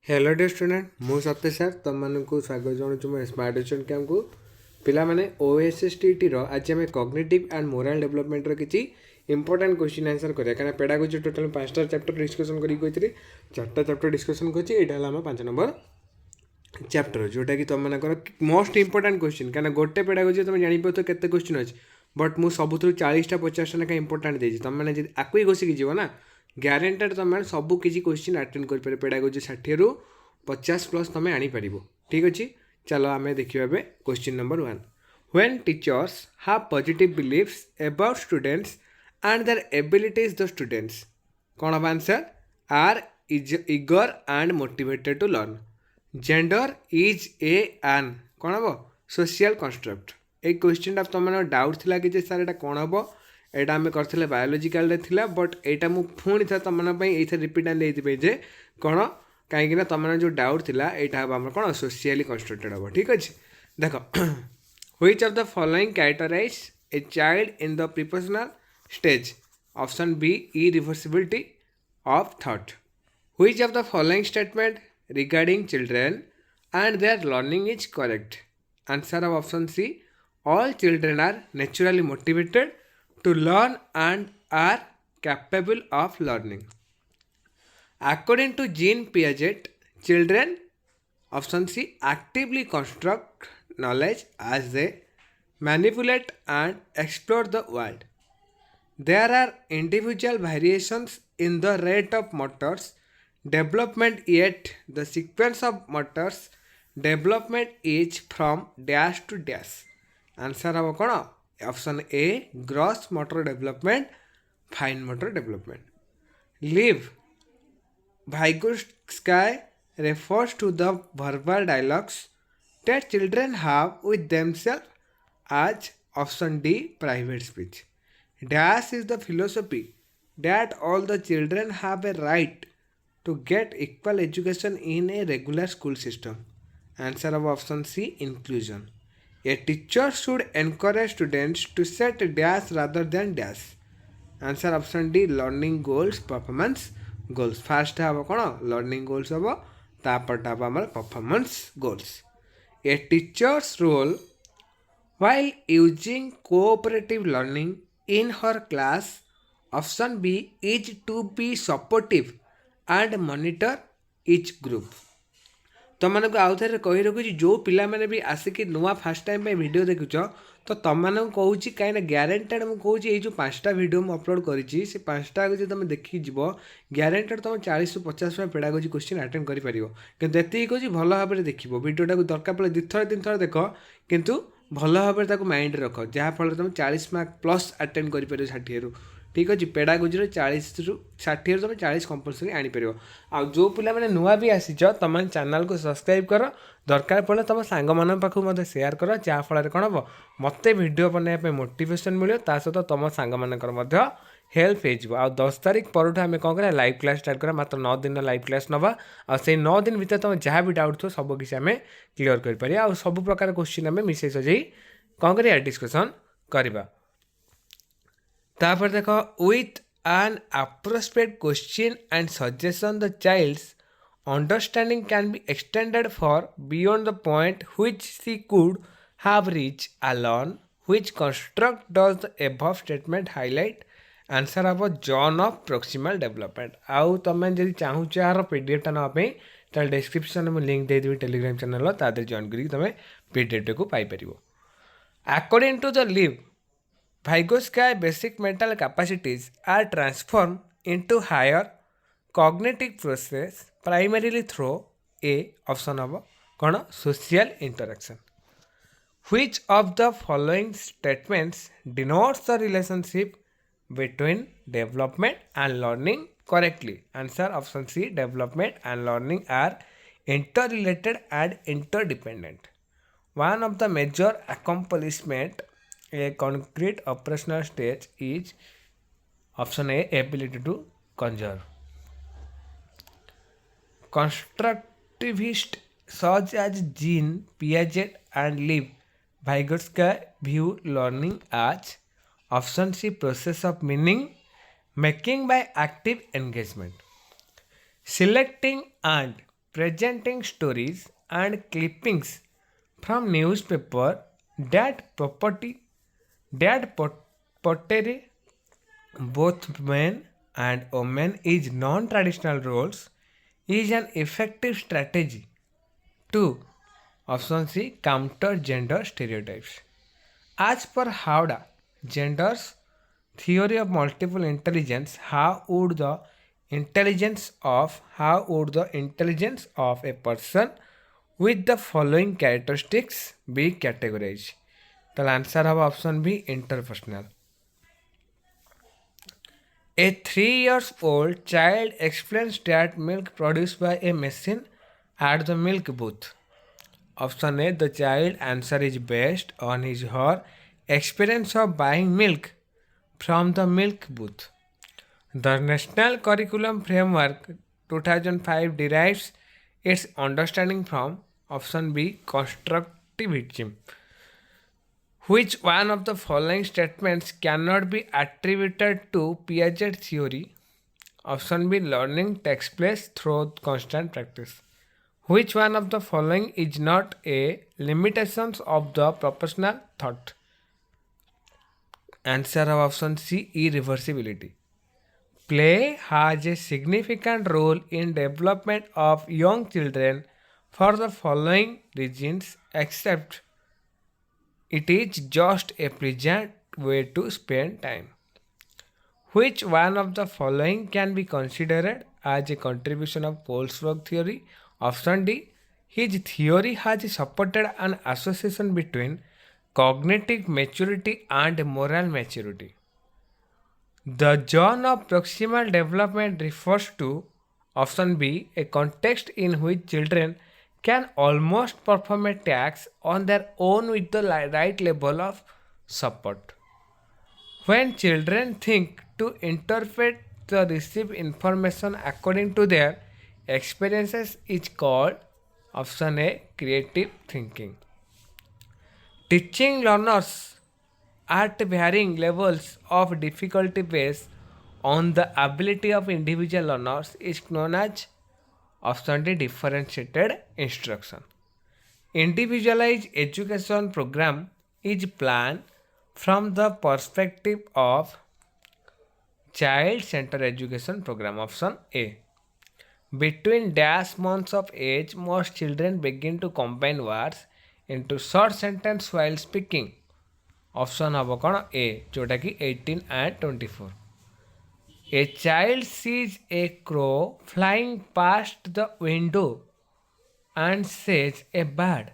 Hello day student मु सत्य sir तुम मानक स्वागत जनाऊँ मो स्मार्ट एजुकेशन कैंप को पिला माने OSstet रो आज आम कॉग्निटिव एंड मोरल डेवलपमेंट रो किछि इंपोर्टेंट क्वेश्चन आंसर करिया कारण पेडागोजी टोटल 5टा चैप्टर डिस्कशन करी कहितरी 4टा चैप्टर डिस्कशन करछि एटा हला हम 5 नंबर चैप्टर जोटा कि तुम मानकर मोस्ट इंपोर्टेंट क्वेश्चन कारण गोटे पेडागोजी तुम जानि पतो केते क्वेश्चन अछि बट मु सबुथु 40टा 50टा ना इंपोर्टेंट देछि तुम माने जदि आकु ही घोषिक जीव ना ग्यारेंटेड तुम सब किसी क्वेश्चन अटेंड कर पेडागोजी 60 रु 50 प्लस तुम आनीपर ठीक अच्छे। चलो आम देखा question number 1 when teachers have positive beliefs about students and their abilities the students common answer are is eager and motivated to learn gender is a an common social construct एक question तुम doubt थिला कि sir एटा कौन हम एटा आम करथिले biological थिला but एटा मु पुणी था तुम ये रिपीट आने जे कौन कहीं तुम जो डाउट थिला एटा हम कौन सोशियली कंस्ट्रक्टेड हम ठीक अच्छे। देख which of the following characterize a child in the prepositional stage option B irreversibility of thought which of the following statement regarding children and their learning is correct answer of option C all children are naturally motivated to learn and are capable of learning. According to Jean Piaget, children, option C, actively construct knowledge as they manipulate and explore the world. There are individual variations in the rate of motors development, yet the sequence of motors development is from dash to dash. Answer अब कौन option A gross motor development fine motor development live Vygotsky refers to the verbal dialogues that children have with themselves as option D private speech. Dash is the philosophy that all the children have a right to get equal education in a regular school system. Answer of option C inclusion. A teacher should encourage students to set dash rather than dash. Answer option D learning goals performance goals. First have कौन learning goals हम तापर have हमारे performance goals. A teacher's role while using cooperative learning in her class option B is to be supportive and monitor each group. तुमको आउ थे कही रखुची जो पिला मैंने भी आसिक नुआ फास्ट टाइम पे वीडियो देखुच तो तुम कहूँ कहीं ग्यारेंटेड मुझे कहूँ ये जो 5टा वीडियो मुझे अपलोड करी से 5टा जो तुम देखी जीव ग्यारेंटेड तुम 40 ରୁ 50 पेडागोजी क्वेश्चन अटेंड कर कि कहूँ भल भाव में देख वीडियोटा दरकार पड़े 2 थर 3 थर देख किंतु भल भाव में माइंड रख जहाँफल तुम 40 मार्क प्लस अटेंड कर 60 रु ठीक अच्छे। पेडागोजी 40 ରୁ 60 तुम 40 कंपलसरी आनीपर आउ जो पिला मैंने नुआ भी आसीच तुम चैनल को सब्सक्राइब कर दरकार पड़े तुम सांग मान पाखु मत शेयर कर जहाँफल कौन हम मत वीडियो बनाने मोटिवेशन मिले सहित तुम सांग मानकर हेल्प हो आ 10 तारीख पर आम कौन कर लाइव क्लास स्टार्ट करा मात्र 9 दिन लाइव क्लास नवा आ से 9 दिन भीतर तुम जहाँ भी डाउट थो सब किसी आम क्लीयर कर आ सब प्रकार क्वेश्चन आम मिसई सजाई कौन कर डिस्कसन करवा। तापर देख with an appropriate question and suggestion the child's understanding can be extended for beyond the point which she could have reached alone. Which construct does the above statement highlight? Answer of John of proximal development. आउ तुम जब चाहूँ यार PDF नापी तो description में link दे देवी Telegram channel तादे join करी तुम पीडीएफ को Piper. According to the live Vygotsky basic mental capacities are transformed into higher cognitive process primarily through a option of कौन social interaction. Which of the following statements denotes the relationship between development and learning correctly? Answer option C development and learning are interrelated and interdependent. One of the major accomplishment a concrete operational stage is option A ability to conserve. Constructivists such as Jean Piaget and Lev Vygotsky view learning as option C process of meaning making by active engagement. Selecting and presenting stories and clippings from newspaper that property that portray both men and women is non-traditional roles is an effective strategy to option C counter gender stereotypes. As per Howda, gender's theory of multiple intelligence, how would the intelligence of a person with the following characteristics be categorized? The answer of option B interpersonal. A 3 years old child explains that milk produced by a machine at the milk booth. Option A, the child answer is based on his or her experience of buying milk from the milk booth. The National Curriculum Framework 2005 derives its understanding from option B, constructivism. Which one of the following statements cannot be attributed to Piaget theory? Option B, learning takes place through constant practice. Which one of the following is not a limitation of the proportional thought? Answer of option C, irreversibility. Play has a significant role in development of young children for the following reasons, except it is just a pleasant way to spend time. Which one of the following can be considered as a contribution of Polsberg theory? Option D. His theory has supported an association between cognitive maturity and moral maturity. The zone of proximal development refers to option B, a context in which children can almost perform a task on their own with the right level of support. When children think to interpret the received information according to their experiences is called option A, creative thinking. Teaching learners at varying levels of difficulty based on the ability of individual learners is known as option D, differentiated instruction. Individualized education program is planned from the perspective of child-centered education program. Option A. Between dash months of age, most children begin to combine words into short sentence while speaking. Option ହେବ କ'ଣ A, जोटाकि 18 and 24. A child sees a crow flying past the window and says a bird.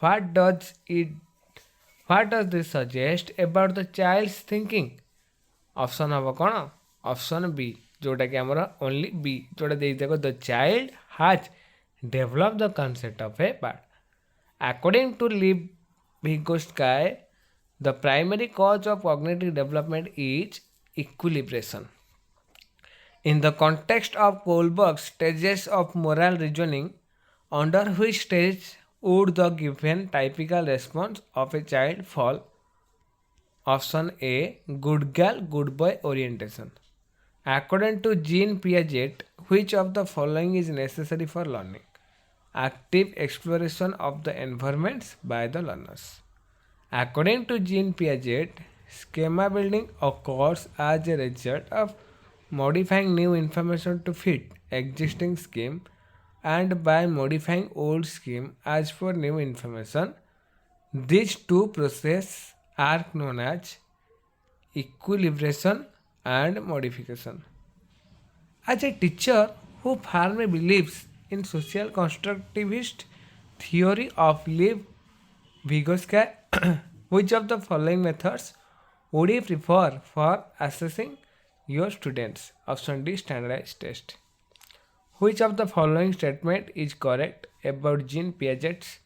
What does it what does this suggest about the child's thinking? Option ହେବ କ'ଣ option B, जोटाकि ଆମର only B, जोटा ଦେଇଦେବ the child has developed the concept of a bird. According to Liv Vygotsky, the primary cause of cognitive development is equilibration. In the context of Kohlberg's stages of moral reasoning, under which stage would the given typical response of a child fall? Option A, good girl, good boy orientation. According to Jean Piaget, which of the following is necessary for learning? Active exploration of the environments by the learners. According to Jean Piaget, schema building occurs as a result of modifying new information to fit existing scheme and by modifying old scheme as per new information. These two processes are known as equilibration and modification. As a teacher who firmly believes in social constructivist theory of Liv Vygotsky, which of the following methods would you prefer for assessing your students? Option D, standardized test. Which of the following statement is correct about Jean Piaget's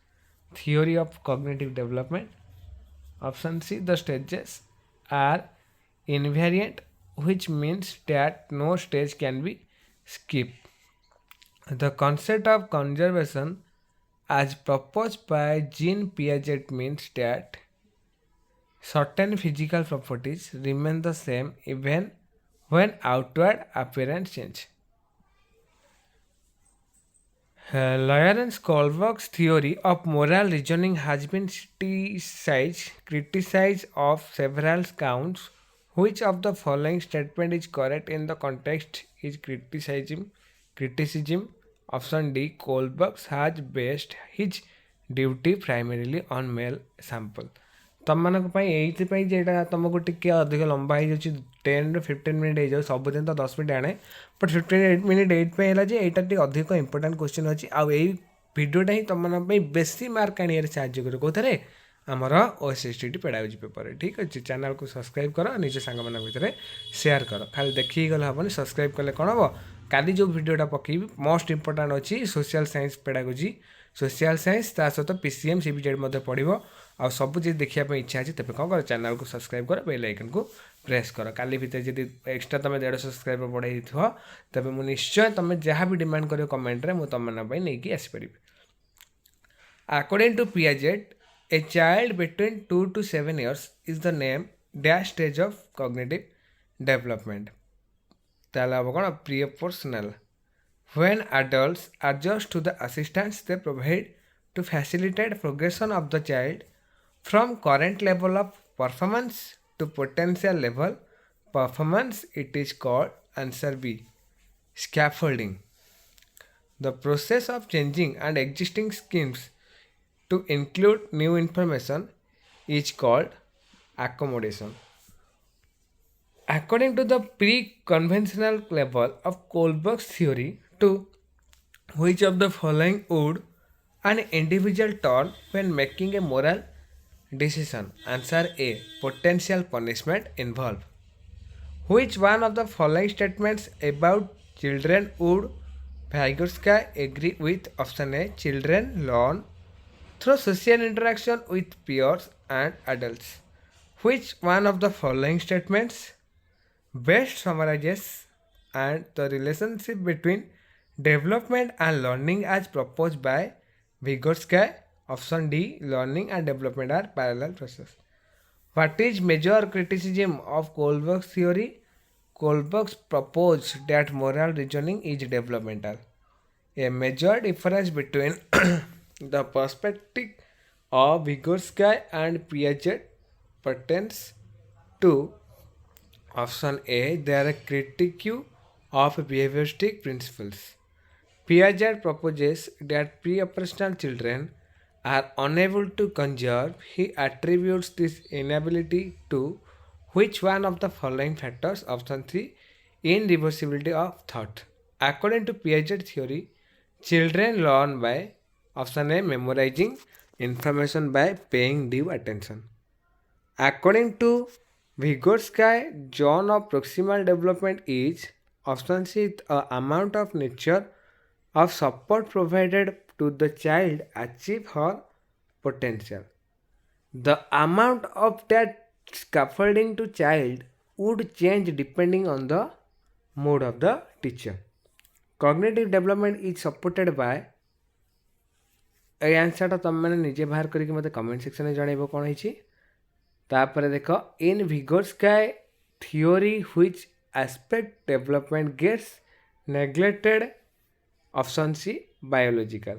theory of cognitive development? Option C, the stages are invariant, which means that no stage can be skipped. The concept of conservation as proposed by Jean Piaget means that certain physical properties remain the same even when outward appearance change. Lawrence Kohlberg's theory of moral reasoning has been criticized of several counts. Which of the following statement is correct in the context is criticism. Option D. Kohlberg has based his duty primarily on male sample. ତମମାନଙ୍କ ପାଇଁ ଏଇଥିପାଇଁ ଯେ ଏଇଟା ତୁମକୁ ଟିକେ ଅଧିକ ଲମ୍ବା ହେଇଯାଉଛି 10 ରୁ 15 ମିନିଟ୍ ହେଇଯାଉ ସବୁଦିନ ତ 10 ମିନିଟ୍ ଆଣେ ବଟ୍ 15 ମିନିଟ୍ ଏଇଥିପାଇଁ ହେଲା ଯେ ଏଇଟା ଟିକେ ଅଧିକ ଇମ୍ପୋର୍ଟାଣ୍ଟ କ୍ୱେଶ୍ଚିନ୍ ଅଛି ଆଉ ଏଇ ଭିଡ଼ିଓଟା ହିଁ ତୁମମାନଙ୍କ ପାଇଁ ବେଶୀ ମାର୍କ ଆଣିବାରେ ସାହାଯ୍ୟ କରିବ କେଉଁଥିରେ ଆମର OSstet Pedagogy ପେପରରେ ଠିକ୍ ଅଛି ଚ୍ୟାନେଲକୁ ସବସ୍କ୍ରାଇବ୍ କର ନିଜ ସାଙ୍ଗମାନଙ୍କ ଭିତରେ ସେୟାର କର ଖାଲି ଦେଖିକି ଗଲେ ହେବନି ସବସ୍କ୍ରାଇବ୍ କଲେ କ'ଣ ହେବ କାଲି ଯେଉଁ ଭିଡ଼ିଓଟା ପକେଇବି ମୋଷ୍ଟ ଇମ୍ପୋର୍ଟାଣ୍ଟ ଅଛି social science pedagogy social science ତା ସହିତ PCM CBZ ମଧ୍ୟ ପଢ଼ିବ ଆଉ ସବୁ ଯଦି ଦେଖିବା ପାଇଁ ଇଚ୍ଛା ଅଛି ତେବେ କ'ଣ କର ଚ୍ୟାନେଲକୁ ସବସ୍କ୍ରାଇବ୍ କର ବେଲ୍ ଆଇକନ୍କୁ ପ୍ରେସ୍ କର କାଲି ଭିତରେ ଯଦି ଏକ୍ସଟ୍ରା ତୁମେ 150 ସବସ୍କ୍ରାଇବର ବଢ଼େଇ ଦେଇଥିବ ତେବେ ମୁଁ ନିଶ୍ଚୟ ତୁମେ ଯାହା ବି ଡିମାଣ୍ଡ କରିବ କମେଣ୍ଟରେ ମୁଁ ତୁମମାନଙ୍କ ପାଇଁ ନେଇକି ଆସିପାରିବି According to Piaget, a child between 2 to 7 years is the name dash stage of cognitive development. ତାହେଲେ ହେବ କ'ଣ pre-proportional. When adults adjust to the assistance they provide to facilitate progression of the child from current level of performance to potential level performance, it is called answer B. Scaffolding. The process of changing and existing schemes to include new information is called accommodation. According to the pre-conventional level of Kohlberg's theory, to which of the following would an individual turn when making a moral decision? Answer A. Potential punishment involved. Which one of the following statements about children would Vygotsky agree with? Option A. Children learn through social interaction with peers and adults. Which one of the following statements best summarizes and the relationship between development and learning as proposed by Vygotsky? Option D. Learning and development are parallel process. What is major criticism of Kohlberg's theory? Kohlberg proposed that moral reasoning is developmental. A major difference between the perspective of Vygotsky and Piaget pertains to option A. They are a critique of behavioristic principles. Piaget proposes that pre-operational children are unable to conserve. He attributes this inability to which one of the following factors? Option 3. Irreversibility of thought. According to Piaget theory, children learn by option A. Memorizing information by paying due attention. According to Vygotsky, zone of proximal development is option C. The amount of nature of support provided to the child achieve her potential. The amount of that scaffolding to child would change depending on the mood of the teacher. Cognitive development is supported by এই ଆନ୍ସର୍ଟା ତୁମେମାନେ ନିଜେ ବାହାର କରିକି ମୋତେ comment ସେକ୍ସନରେ ଜଣାଇବ କ'ଣ ହେଇଛି ତାପରେ ଦେଖ in Vygotsky theory which aspect development gets neglected? Option C. Biological.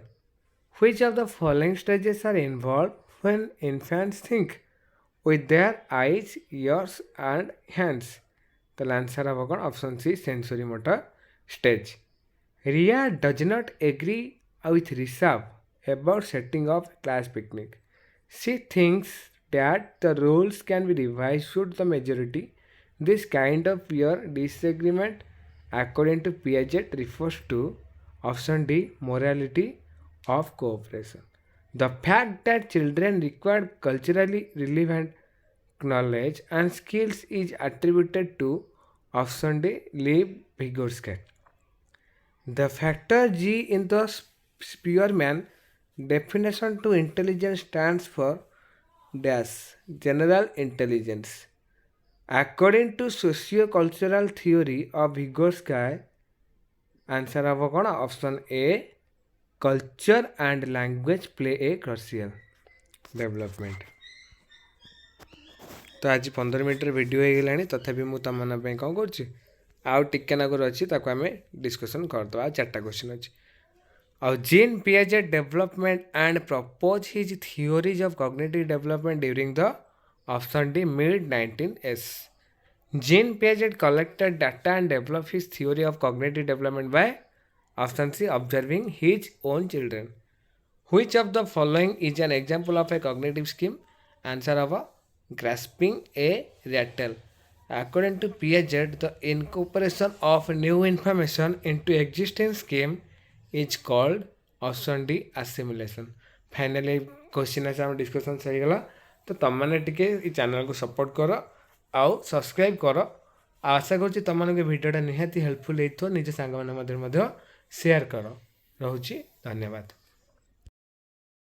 Which of the following stages are involved when infants think with their eyes, ears and hands? The answer of option C. Sensory motor stage. Ria does not agree with Rishabh about setting up class picnic. She thinks that the rules can be revised should the majority. This kind of peer disagreement, according to Piaget, refers to option D. Morality of cooperation. The fact that children require culturally relevant knowledge and skills is attributed to option D. Lev Vygotsky. The factor G in the Spearman definition to intelligence stands for dash general intelligence. According to socio-cultural theory of Vygotsky, answer of option A. Culture and language play a crucial development. तो आज 15 minute video हो गलानी तथापि मुझे तुम कौन कर आउ टिके नागर अच्छी आम डिस्कसन करदे आ 4टा क्वेश्चन अच्छी Jean Piaget development and proposed his theories of cognitive development during the option D mid 19s. Jean Piaget collected data and developed his theory of cognitive development by option C observing his own children. Which of the following is an example of a cognitive scheme? Answer of a grasping a rattle. According to Piaget, the incorporation of new information into existing scheme is called option D assimilation. Finally, question आम discussion सहीगला तो तुम मैंने टिके channel को support कर आउ subscribe कर आशा करुँच तुम मान भिडियोटा निहाती हेल्पफुल होता निज सांग शेयर कर रहुची धन्यवाद।